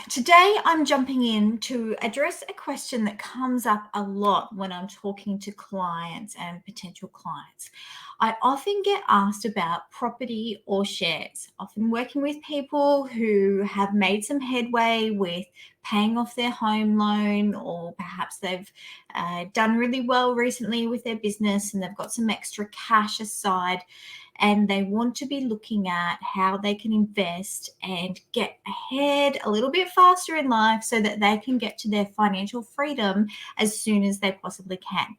Today I'm jumping in to address a question that comes up a lot when I'm talking to clients and potential clients. I often get asked about property or shares, often working with people who have made some headway with paying off their home loan, or perhaps they've done really well recently with their business and they've got some extra cash aside, and they want to be looking at how they can invest and get ahead a little bit faster in life so that they can get to their financial freedom as soon as they possibly can.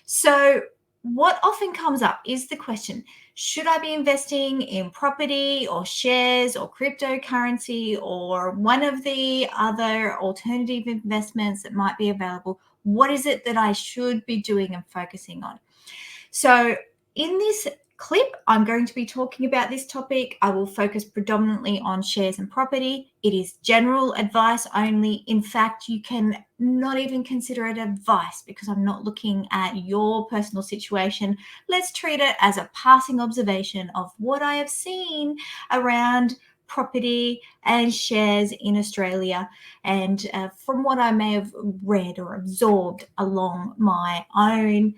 So what often comes up is the question, should I be investing in property or shares or cryptocurrency or one of the other alternative investments that might be available? What is it that I should be doing and focusing on? So in this clip, I'm going to be talking about this topic. I will focus predominantly on shares and property. It is general advice only. In fact, you can not even consider it advice because I'm not looking at your personal situation. Let's treat it as a passing observation of what I have seen around property and shares in Australia, and from what I may have read or absorbed along my own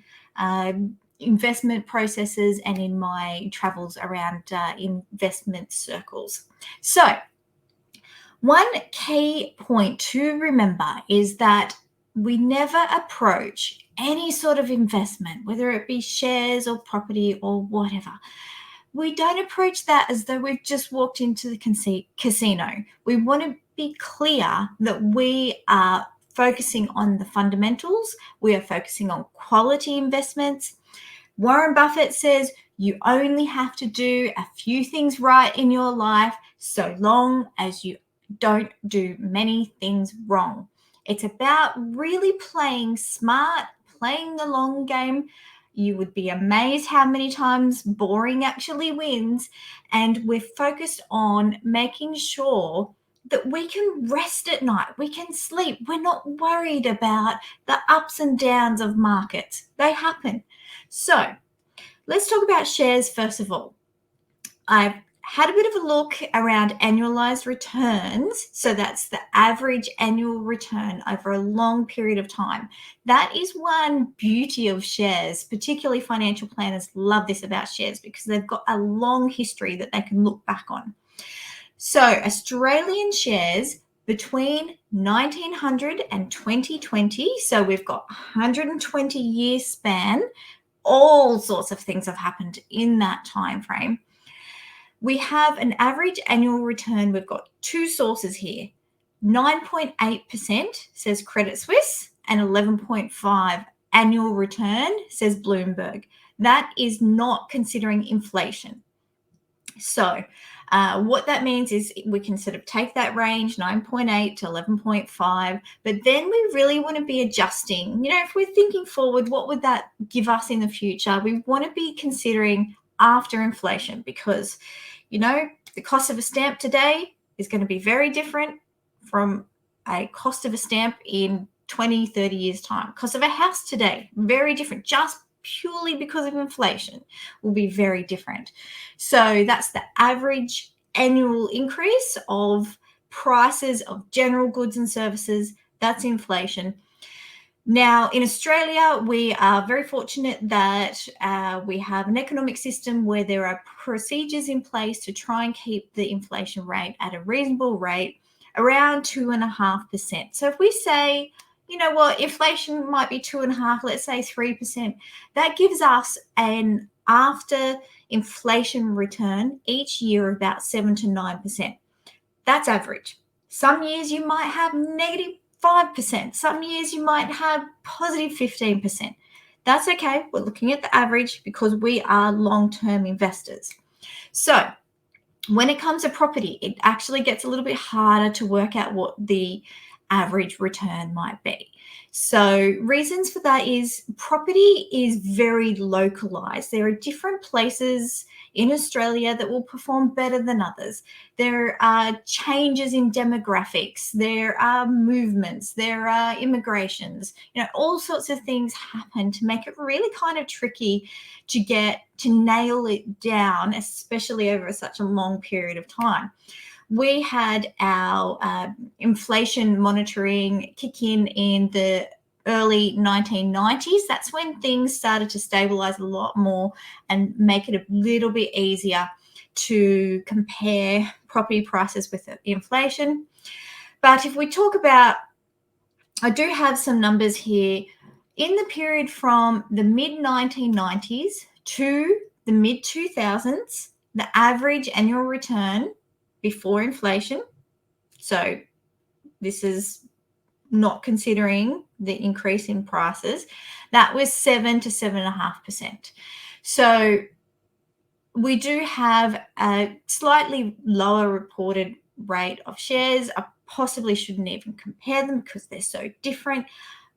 investment processes and in my travels around investment circles. So one key point to remember is that we never approach any sort of investment, whether it be shares or property or whatever. We don't approach that as though we've just walked into the casino. We want to be clear that we are focusing on the fundamentals. We are focusing on quality investments. Warren Buffett says you only have to do a few things right in your life so long as you don't do many things wrong. It's about really playing smart, playing the long game. You would be amazed how many times boring actually wins. And we're focused on making sure that we can rest at night, we can sleep. We're not worried about the ups and downs of markets. They happen. So let's talk about shares first of all. I've had a bit of a look around annualized returns. So that's the average annual return over a long period of time. That is one beauty of shares. Particularly financial planners love this about shares because they've got a long history that they can look back on. So Australian shares between 1900 and 2020, so we've got 120 year span, all sorts of things have happened in that time frame. We have an average annual return. We've got two sources here. 9.8% says Credit Suisse and 11.5% annual return says Bloomberg. That is not considering inflation. So what that means is we can sort of take that range, 9.8 to 11.5, but then we really want to be adjusting. You know, if we're thinking forward, what would that give us in the future? We want to be considering after inflation because, you know, the cost of a stamp today is going to be very different from a cost of a stamp in 20, 30 years' time. Cost of a house today, very different, just purely because of inflation will be very different. So that's the average annual increase of prices of general goods and services. That's inflation. Now, in Australia, we are very fortunate that we have an economic system where there are procedures in place to try and keep the inflation rate at a reasonable rate, around 2.5%. So if we say, you know what, inflation might be 2.5%, let's say 3%, that gives us an after inflation return each year of about 7 to 9%. That's average. Some years you might have negative 5%. Some years you might have positive 15%. That's okay. We're looking at the average because we are long-term investors. So when it comes to property, it actually gets a little bit harder to work out what the average return might be. So reasons for that is property is very localized. There are different places in Australia that will perform better than others. There are changes in demographics. There are movements. There are immigrations. You know, all sorts of things happen to make it really kind of tricky to get to nail it down, especially over such a long period of time. we had our inflation monitoring kick in the early 1990s. That's when things started to stabilize a lot more and make it a little bit easier to compare property prices with inflation. But if we talk about, I do have some numbers here. In the period from the mid 1990s to the mid 2000s, the average annual return before inflation, so this is not considering the increase in prices, that was 7 to 7.5%. So we do have a slightly lower reported rate of shares. I possibly shouldn't even compare them because they're so different.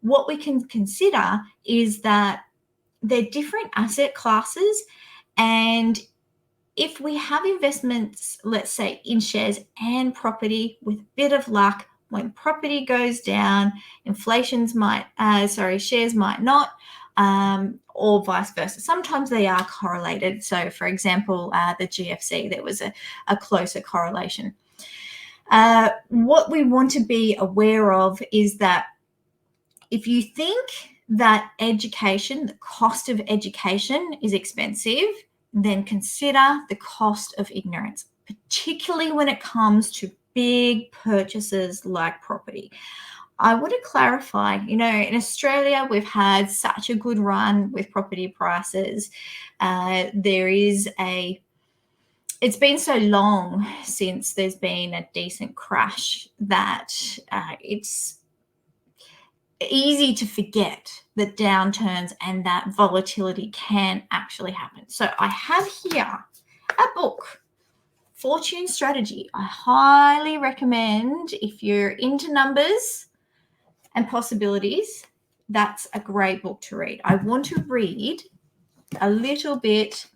What we can consider is that they're different asset classes, and if we have investments, let's say in shares and property, with a bit of luck, when property goes down, shares might not, or vice versa. Sometimes they are correlated. So, for example, the GFC, there was a closer correlation. What we want to be aware of is that if you think that education, the cost of education is expensive, then consider the cost of ignorance, particularly when it comes to big purchases like property. I want to clarify, in Australia, we've had such a good run with property prices. It's been so long since there's been a decent crash that it's easy to forget that downturns and that volatility can actually happen. So I have here a book, Fortune Strategy. I highly recommend, if you're into numbers and possibilities, that's a great book to read. I want to read a little bit.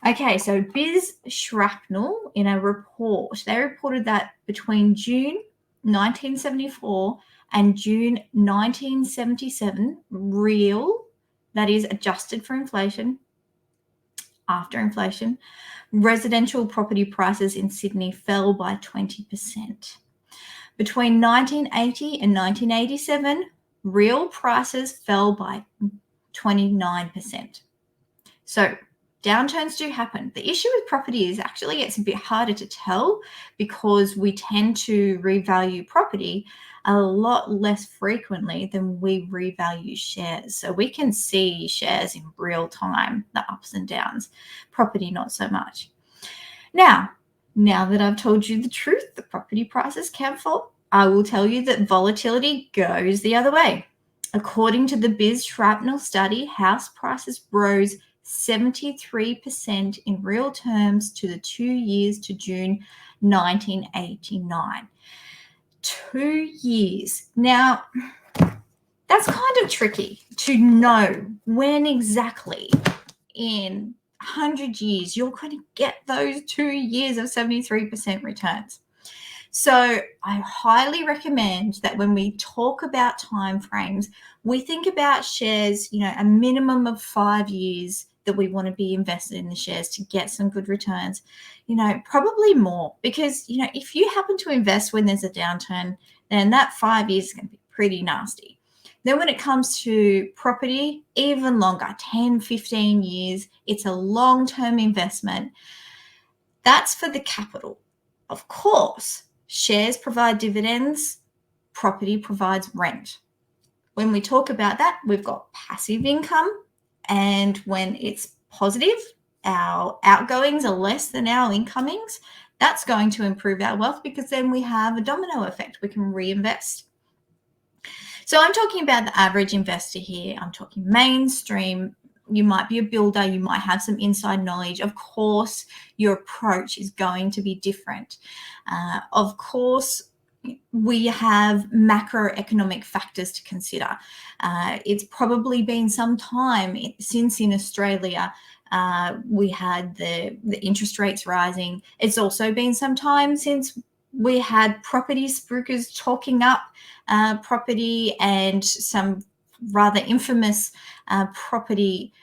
Okay, so Biz Shrapnel, in a report, they reported that between June 1974 and June 1977, real, that is adjusted for inflation, after inflation, residential property prices in Sydney fell by 20%. Between 1980 and 1987, real prices fell by 29%. So downturns do happen. The issue with property is actually it's a bit harder to tell because we tend to revalue property a lot less frequently than we revalue shares. So we can see shares in real time, the ups and downs. Property, not so much. Now that I've told you the truth, the property prices can fall, I will tell you that volatility goes the other way. According to the Biz Shrapnel study, house prices rose 73% in real terms to the 2 years to June 1989. 2 years. Now, that's kind of tricky to know when exactly in 100 years you're going to get those 2 years of 73% returns. So I highly recommend that when we talk about timeframes, we think about shares, a minimum of 5 years that we want to be invested in the shares to get some good returns, probably more, because, if you happen to invest when there's a downturn, then that 5 years is going to be pretty nasty. Then when it comes to property, even longer, 10, 15 years, it's a long-term investment. That's for the capital. Of course, shares provide dividends, property provides rent. When we talk about that, we've got passive income, and when it's positive, our outgoings are less than our incomings. That's going to improve our wealth because then we have a domino effect. We can reinvest. So I'm talking about the average investor here. I'm talking mainstream. You might be a builder. You might have some inside knowledge. Of course, your approach is going to be different. Of course, we have macroeconomic factors to consider. It's probably been some time since in Australia we had the interest rates rising. It's also been some time since we had property spookers talking up property and some rather infamous property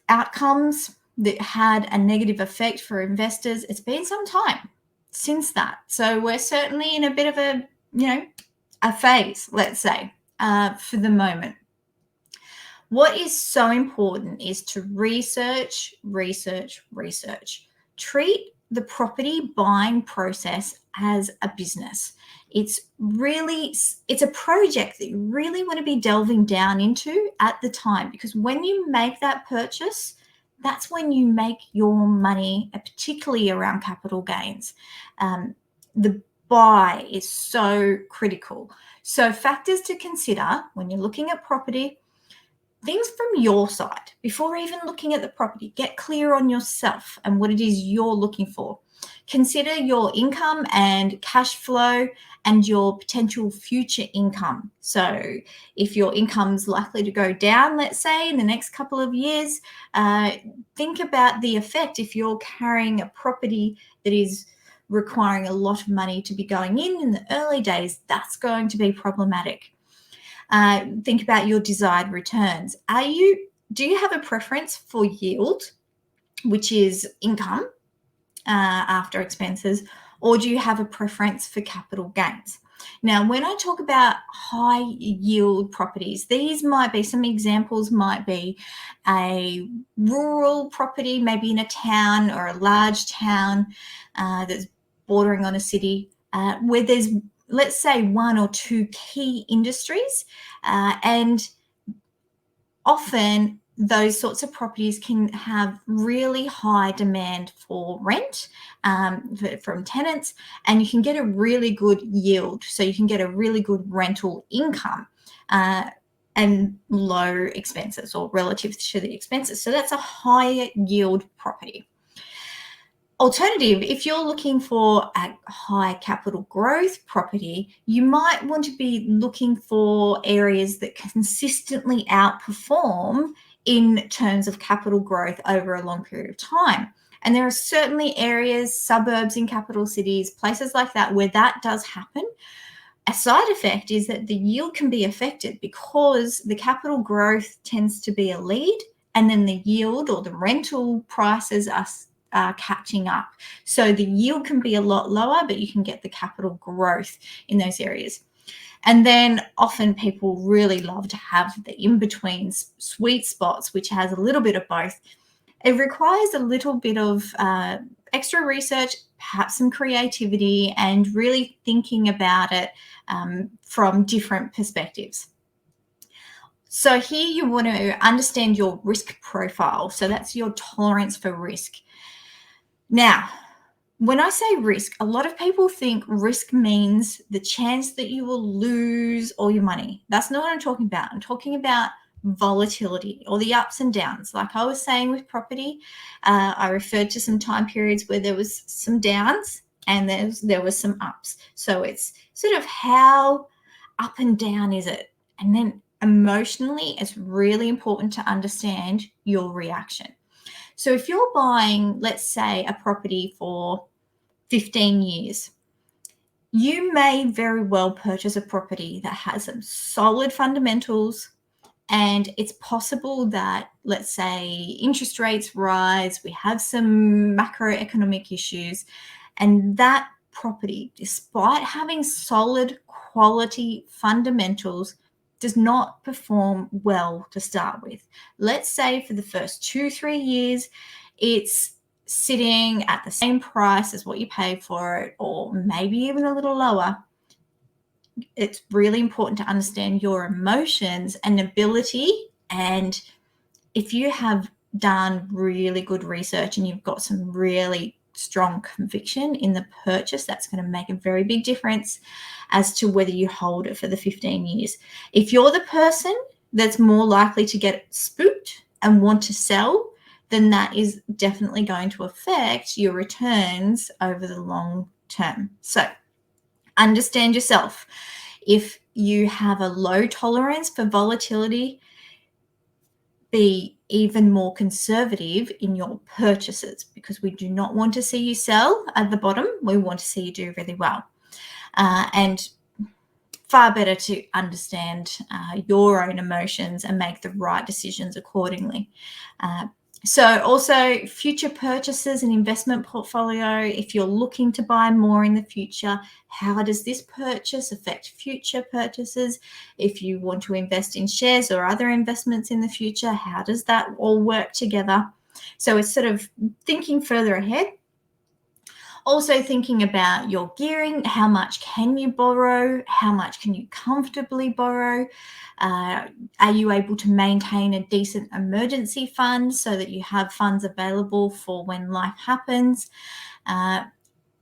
outcomes. that had a negative effect for investors, it's been some time since that. So we're certainly in a bit of a phase, let's say, for the moment. What is so important is to research. Treat the property buying process as a business. It's a project that you really want to be delving down into at the time, because when you make that purchase, that's when you make your money, particularly around capital gains. The buy is so critical. So factors to consider when you're looking at property: things from your side. Before even looking at the property, get clear on yourself and what it is you're looking for. Consider your income and cash flow and your potential future income. So if your income's likely to go down, let's say, in the next couple of years, think about the effect if you're carrying a property that is requiring a lot of money to be going in the early days. That's going to be problematic. Think about your desired returns. Do you have a preference for yield, which is income after expenses, or do you have a preference for capital gains? Now, when I talk about high yield properties, some examples might be a rural property, maybe in a town or a large town that's bordering on a city, where there's, let's say, one or two key industries, and often those sorts of properties can have really high demand for rent from tenants, and you can get a really good yield. So you can get a really good rental income and low expenses, or relative to the expenses. So that's a higher yield property. Alternative, if you're looking for a high capital growth property, you might want to be looking for areas that consistently outperform in terms of capital growth over a long period of time. And there are certainly areas, suburbs in capital cities, places like that, where that does happen. A side effect is that the yield can be affected because the capital growth tends to be a lead, and then the yield or the rental prices are catching up. So the yield can be a lot lower, but you can get the capital growth in those areas. And then often people really love to have the in-between sweet spots, which has a little bit of both. It requires a little bit of extra research, perhaps some creativity, and really thinking about it from different perspectives. So here you want to understand your risk profile. So that's your tolerance for risk. Now, when I say risk, a lot of people think risk means the chance that you will lose all your money. That's not what I'm talking about. I'm talking about volatility, or the ups and downs. Like I was saying with property, I referred to some time periods where there was some downs and there was some ups. So it's sort of how up and down is it? And then emotionally, it's really important to understand your reaction. So if you're buying, let's say, a property for 15 years, you may very well purchase a property that has some solid fundamentals, and it's possible that, let's say, interest rates rise, we have some macroeconomic issues, and that property, despite having solid quality fundamentals, does not perform well to start with. Let's say for the first 2-3 years, it's sitting at the same price as what you paid for it, or maybe even a little lower. It's really important to understand your emotions and ability. And if you have done really good research and you've got some really strong conviction in the purchase, that's going to make a very big difference as to whether you hold it for the 15 years. If you're the person that's more likely to get spooked and want to sell, then that is definitely going to affect your returns over the long term. So understand yourself. If you have a low tolerance for volatility, be even more conservative in your purchases, because we do not want to see you sell at the bottom. We want to see you do really well. And far better to understand your own emotions and make the right decisions accordingly. So also future purchases and investment portfolio. If you're looking to buy more in the future, how does this purchase affect future purchases? If you want to invest in shares or other investments in the future, how does that all work together? So it's sort of thinking further ahead. Also thinking about your gearing, how much can you borrow? How much can you comfortably borrow? Are you able to maintain a decent emergency fund so that you have funds available for when life happens?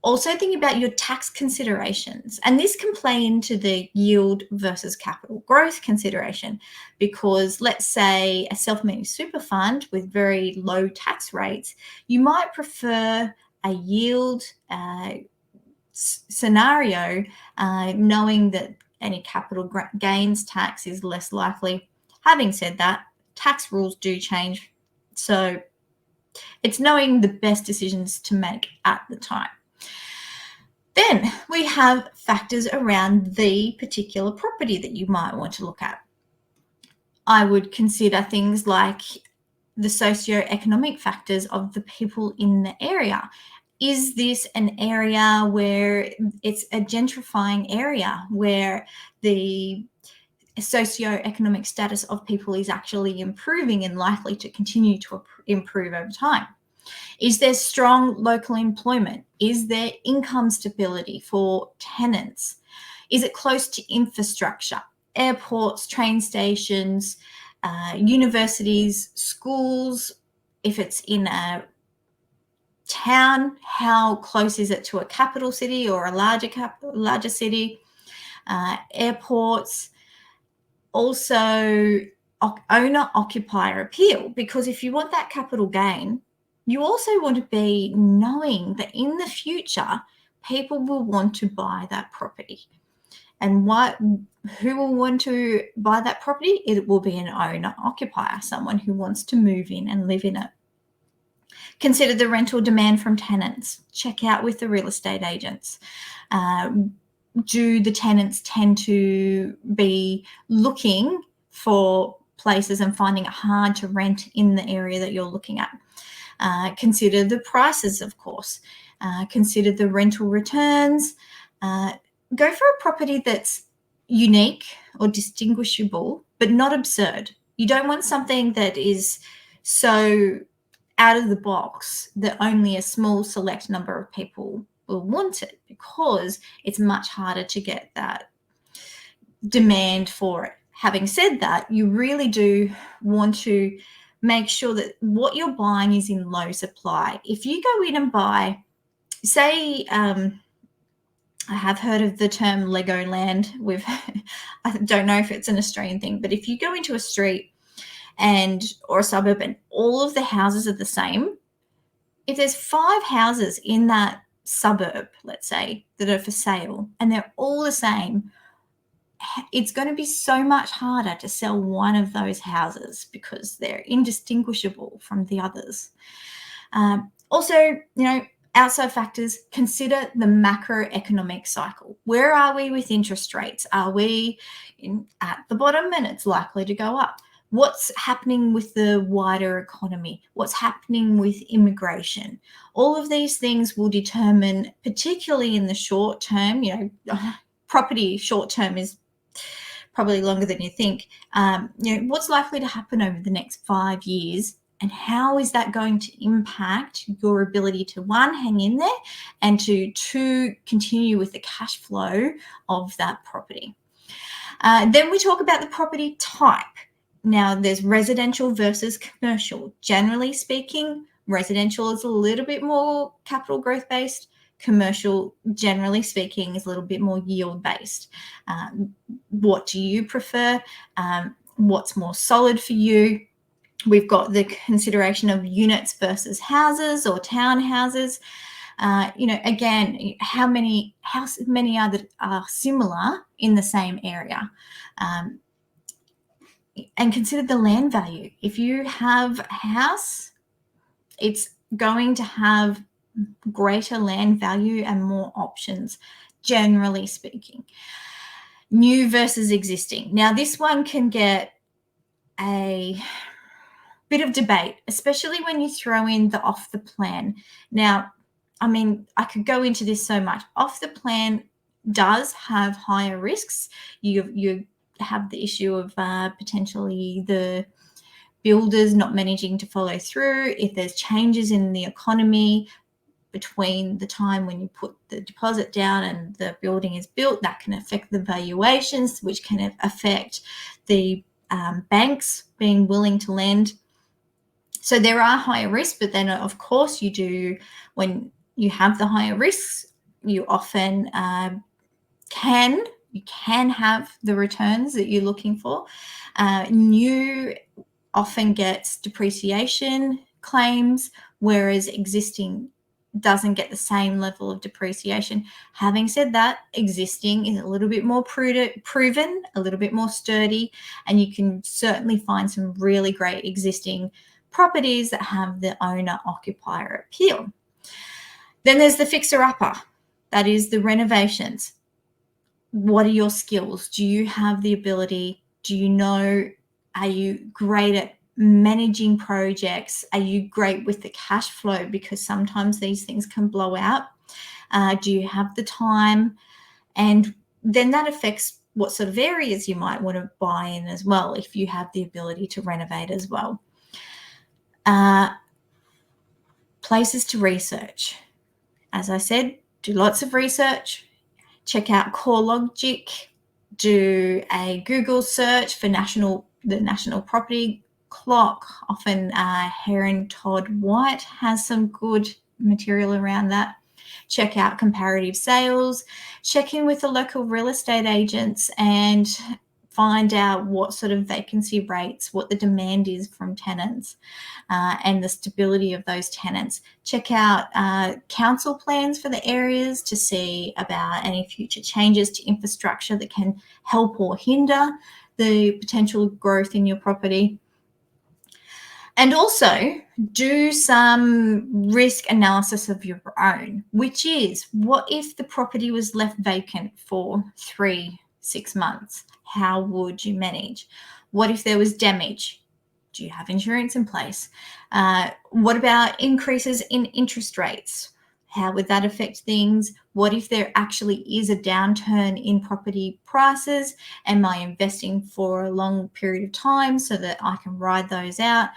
Also thinking about your tax considerations, and this can play into the yield versus capital growth consideration, because let's say a self-managed super fund with very low tax rates, you might prefer a yield scenario, knowing that any capital gains tax is less likely. Having said that, tax rules do change, so it's knowing the best decisions to make at the time. Then we have factors around the particular property that you might want to look at. I would consider things like the socioeconomic factors of the people in the area. Is this an area where it's a gentrifying area, where the socioeconomic status of people is actually improving and likely to continue to improve over time? Is there strong local employment? Is there income stability for tenants? Is it close to infrastructure, airports, train stations, universities, schools? If it's in a town, how close is it to a capital city or a larger city? Airports. Also, owner-occupier appeal, because if you want that capital gain, you also want to be knowing that in the future, people will want to buy that property. And who will want to buy that property? It will be an owner-occupier, someone who wants to move in and live in it. Consider the rental demand from tenants. Check out with the real estate agents. Do the tenants tend to be looking for places and finding it hard to rent in the area that you're looking at? Consider the prices, of course. Consider the rental returns. Go for a property that's unique or distinguishable, but not absurd. You don't want something that is so out of the box that only a small select number of people will want it, because it's much harder to get that demand for it. Having said that, you really do want to make sure that what you're buying is in low supply. If you go in and buy, say, I have heard of the term Legoland. I don't know if it's an Australian thing, but if you go into a street or a suburb and all of the houses are the same, if there's 5 houses in that suburb, let's say, that are for sale and they're all the same, it's going to be so much harder to sell one of those houses because they're indistinguishable from the others. Also, outside factors, consider the macroeconomic cycle. Where are we with interest rates? Are we at the bottom and it's likely to go up? What's happening with the wider economy? What's happening with immigration? All of these things will determine, particularly in the short term, property short term is probably longer than you think, what's likely to happen over the next 5 years, and how is that going to impact your ability to, one, hang in there, and to, two, continue with the cash flow of that property. Then we talk about the property type. Now, there's residential versus commercial. Generally speaking, residential is a little bit more capital growth based. Commercial, generally speaking, is a little bit more yield based. What do you prefer? What's more solid for you? We've got the consideration of units versus houses or townhouses. Again, how many are similar in the same area? And consider the land value. If you have a house, it's going to have greater land value and more options, generally speaking. New versus existing. Now, this one can get a bit of debate, especially when you throw in the off the plan. Now, I mean, I could go into this so much. Off the plan does have higher risks. You have the issue of potentially the builders not managing to follow through. If there's changes in the economy between the time when you put the deposit down and the building is built, that can affect the valuations, which can affect the banks being willing to lend. So there are higher risks, but then of course when you have the higher risks, you often can have the returns that you're looking for. New often gets depreciation claims, whereas existing doesn't get the same level of depreciation. Having said that, existing is a little bit more proven, a little bit more sturdy, and you can certainly find some really great existing properties that have the owner-occupier appeal. Then there's the fixer-upper, that is the renovations. What are your skills? Do you have the ability? Are you great at managing projects? Are you great with the cash flow? Because sometimes these things can blow out. Do you have the time? And then that affects what sort of areas you might want to buy in as well, if you have the ability to renovate as well. Places to research. As I said, do lots of research. Check out CoreLogic. Do a Google search for the National Property Clock. Often Heron Todd White has some good material around that. Check out comparative sales. Check in with the local real estate agents and find out what sort of vacancy rates, what the demand is from tenants, and the stability of those tenants. Check out council plans for the areas to see about any future changes to infrastructure that can help or hinder the potential growth in your property. And also do some risk analysis of your own, which is, what if the property was left vacant for 3-6 months? How would you manage? What if there was damage? Do you have insurance in place? What about increases in interest rates? How would that affect things? What if there actually is a downturn in property prices? Am I investing for a long period of time so that I can ride those out?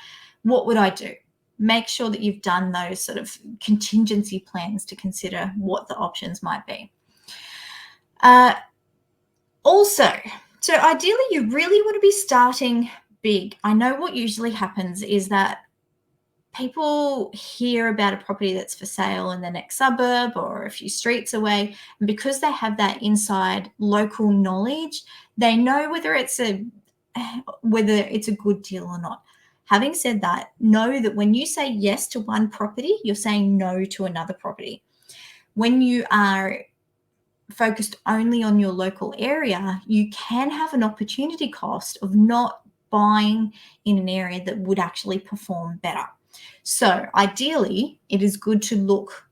What would I do? Make sure that you've done those sort of contingency plans to consider what the options might be. Also, so ideally you really want to be starting big. I know what usually happens is that people hear about a property that's for sale in the next suburb or a few streets away, and because they have that inside local knowledge, they know whether it's a good deal or not. Having said that, know that when you say yes to one property, you're saying no to another property. When you are focused only on your local area, you can have an opportunity cost of not buying in an area that would actually perform better. So ideally, it is good to look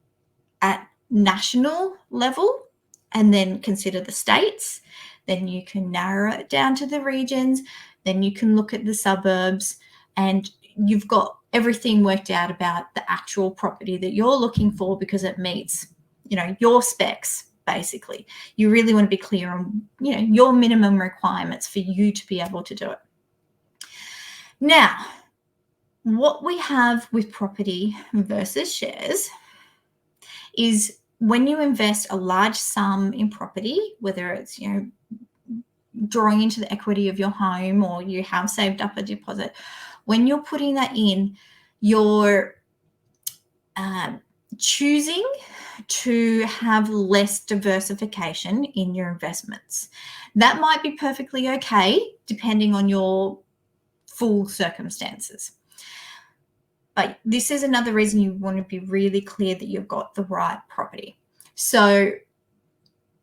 at national level and then consider the states. Then you can narrow it down to the regions. Then you can look at the suburbs, and you've got everything worked out about the actual property that you're looking for because it meets, your specs. Basically, you really want to be clear on, your minimum requirements for you to be able to do it. Now, what we have with property versus shares is when you invest a large sum in property, whether it's, drawing into the equity of your home or you have saved up a deposit, when you're putting that in, you're choosing to have less diversification in your investments. That might be perfectly okay depending on your full circumstances. But this is another reason you want to be really clear that you've got the right property. So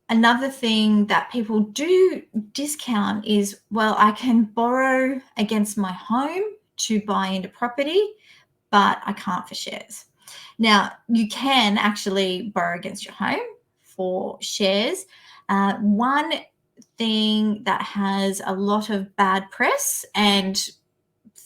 another thing that people do discount is, well, I can borrow against my home to buy into property, but I can't for shares. Now, you can actually borrow against your home for shares. One thing that has a lot of bad press, and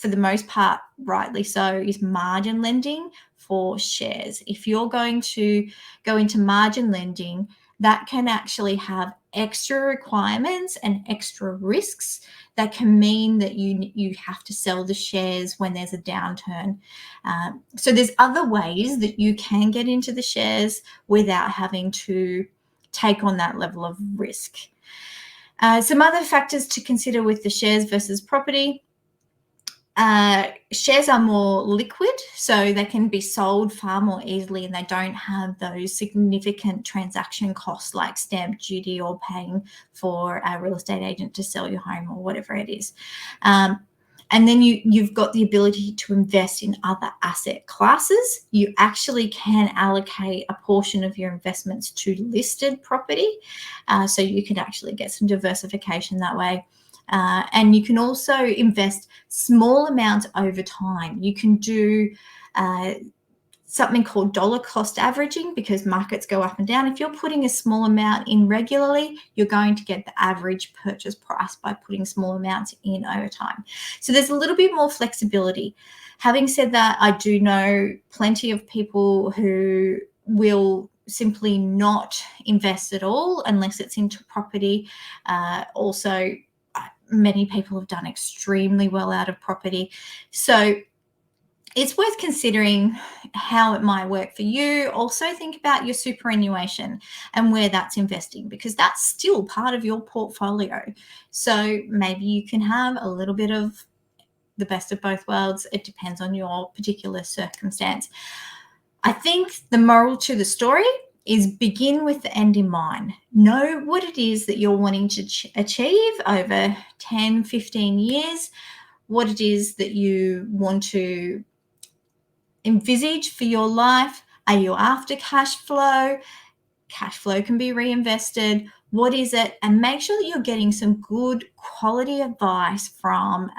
for the most part, rightly so, is margin lending for shares. If you're going to go into margin lending, that can actually have extra requirements and extra risks that can mean that you have to sell the shares when there's a downturn. So there's other ways that you can get into the shares without having to take on that level of risk. Some other factors to consider with the shares versus property. Shares are more liquid, so they can be sold far more easily, and they don't have those significant transaction costs like stamp duty or paying for a real estate agent to sell your home or whatever it is. And then you've got the ability to invest in other asset classes. You actually can allocate a portion of your investments to listed property, so you can actually get some diversification that way. And you can also invest small amounts over time. You can do something called dollar cost averaging, because markets go up and down. If you're putting a small amount in regularly, you're going to get the average purchase price by putting small amounts in over time. So there's a little bit more flexibility. Having said that, I do know plenty of people who will simply not invest at all unless it's into property. Also, many people have done extremely well out of property. So it's worth considering how it might work for you. Also think about your superannuation and where that's investing, because that's still part of your portfolio. So maybe you can have a little bit of the best of both worlds. It depends on your particular circumstance. I think the moral to the story is begin with the end in mind. Know what it is that you're wanting to achieve over 10, 15 years, what it is that you want to envisage for your life. Are you after cash flow? Cash flow can be reinvested. What is it? And make sure that you're getting some good quality advice from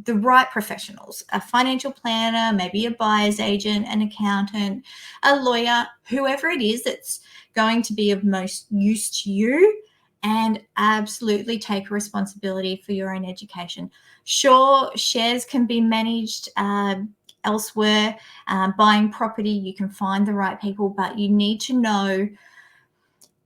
the right professionals, a financial planner, maybe a buyer's agent, an accountant, a lawyer, whoever it is that's going to be of most use to you, and absolutely take responsibility for your own education. Sure, shares can be managed elsewhere. Buying property, you can find the right people, but you need to know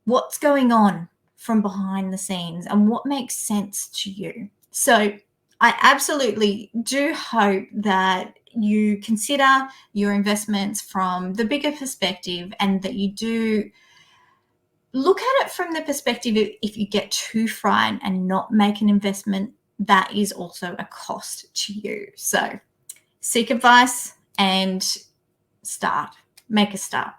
what's going on from behind the scenes and what makes sense to you. So I absolutely do hope that you consider your investments from the bigger perspective, and that you do look at it from the perspective of, if you get too frightened and not make an investment, that is also a cost to you. So seek advice and make a start.